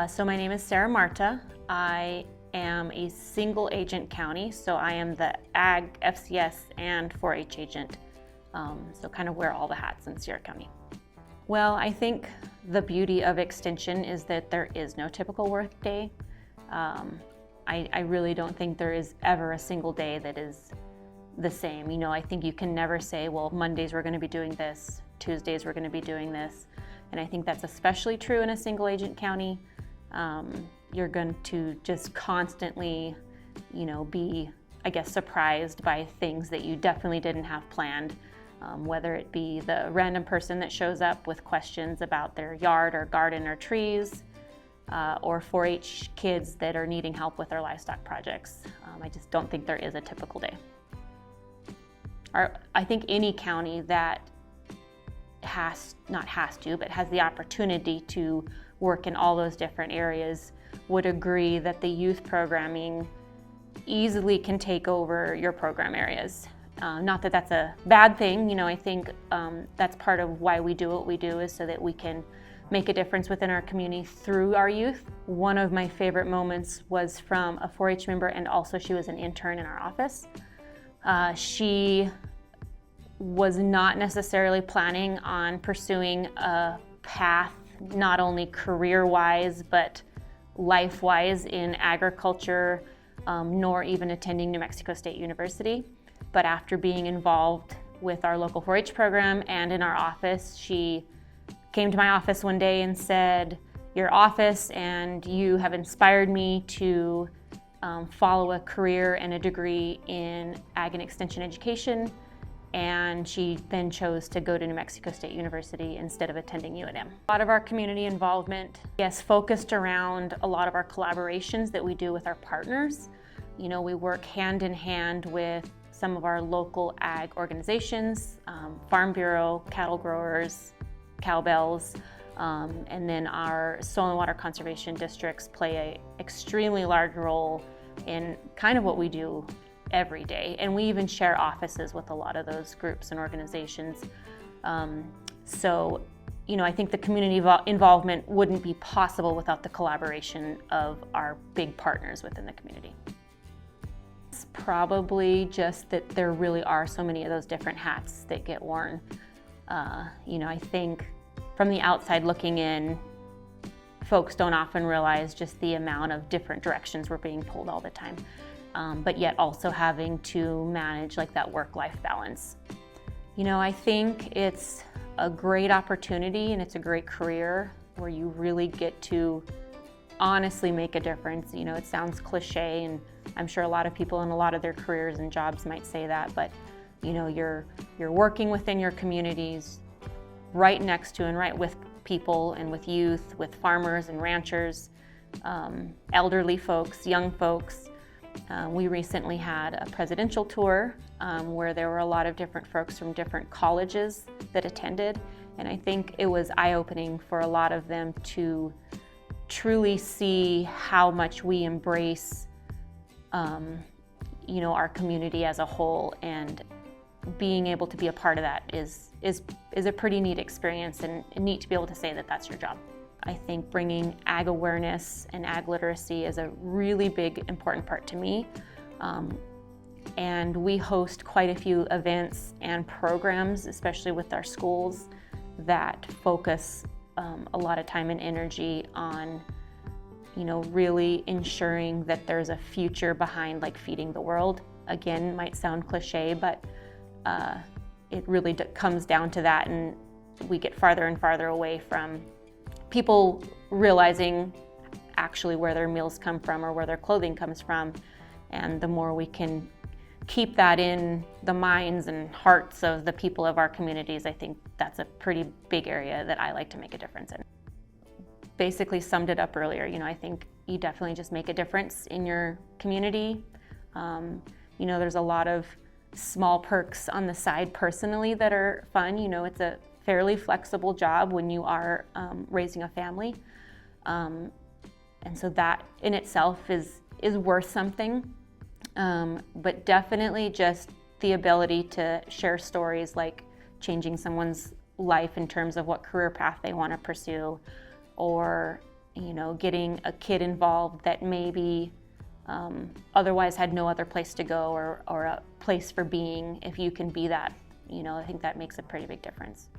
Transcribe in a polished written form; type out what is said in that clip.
So my name is Sara Marta. I am a single agent county, so I am the Ag, FCS, and 4-H agent. So kind of wear all the hats in Sierra County. Well, I think the beauty of extension is that there is no typical work day. I really don't think there is ever a single day that is the same. You know, I think you can never say, well, Mondays we're going to be doing this, Tuesdays we're going to be doing this. And I think that's especially true in a single agent county. You're going to just constantly, be, I guess, surprised by things that you definitely didn't have planned. Whether it be the random person that shows up with questions about their yard or garden or trees, or 4-H kids that are needing help with their livestock projects. I just don't think there is a typical day. I think any county that has the opportunity to work in all those different areas would agree that the youth programming easily can take over your program areas. Not that that's a bad thing, I think that's part of why we do what we do, is so that we can make a difference within our community through our youth. One of my favorite moments was from a 4-H member, and also she was an intern in our office. She was not necessarily planning on pursuing a path, not only career-wise, but life-wise in agriculture, nor even attending New Mexico State University. But after being involved with our local 4-H program and in our office, she came to my office one day and said, "Your office and you have inspired me to follow a career and a degree in ag and extension education." And she then chose to go to New Mexico State University instead of attending UNM. A lot of our community involvement, yes, focused around a lot of our collaborations that we do with our partners. We work hand in hand with some of our local ag organizations, Farm Bureau, cattle growers, cowbells, and then our soil and water conservation districts play an extremely large role in kind of what we do every day. And we even share offices with a lot of those groups and organizations. So, I think the community involvement wouldn't be possible without the collaboration of our big partners within the community. It's probably just that there really are so many of those different hats that get worn. I think from the outside looking in, folks don't often realize just the amount of different directions we're being pulled all the time. But yet also having to manage that work-life balance. I think it's a great opportunity and it's a great career where you really get to honestly make a difference. It sounds cliche, and I'm sure a lot of people in a lot of their careers and jobs might say that, but you're working within your communities, right next to and right with people and with youth, with farmers and ranchers, elderly folks, young folks. We recently had a presidential tour where there were a lot of different folks from different colleges that attended, and I think it was eye-opening for a lot of them to truly see how much we embrace our community as a whole, and being able to be a part of that is a pretty neat experience, and neat to be able to say that that's your job. I think bringing ag awareness and ag literacy is a really big, important part to me. And we host quite a few events and programs, especially with our schools, that focus a lot of time and energy on, really ensuring that there's a future behind feeding the world. Again, might sound cliche, but it really comes down to that, and we get farther and farther away from people realizing actually where their meals come from or where their clothing comes from. And the more we can keep that in the minds and hearts of the people of our communities, I think that's a pretty big area that I like to make a difference in. Basically summed it up earlier, I think you definitely just make a difference in your community. There's a lot of small perks on the side personally that are fun. It's a fairly flexible job when you are raising a family. And so that in itself is worth something. But definitely just the ability to share stories like changing someone's life in terms of what career path they want to pursue, or getting a kid involved that maybe otherwise had no other place to go or a place for being. If you can be that, I think that makes a pretty big difference.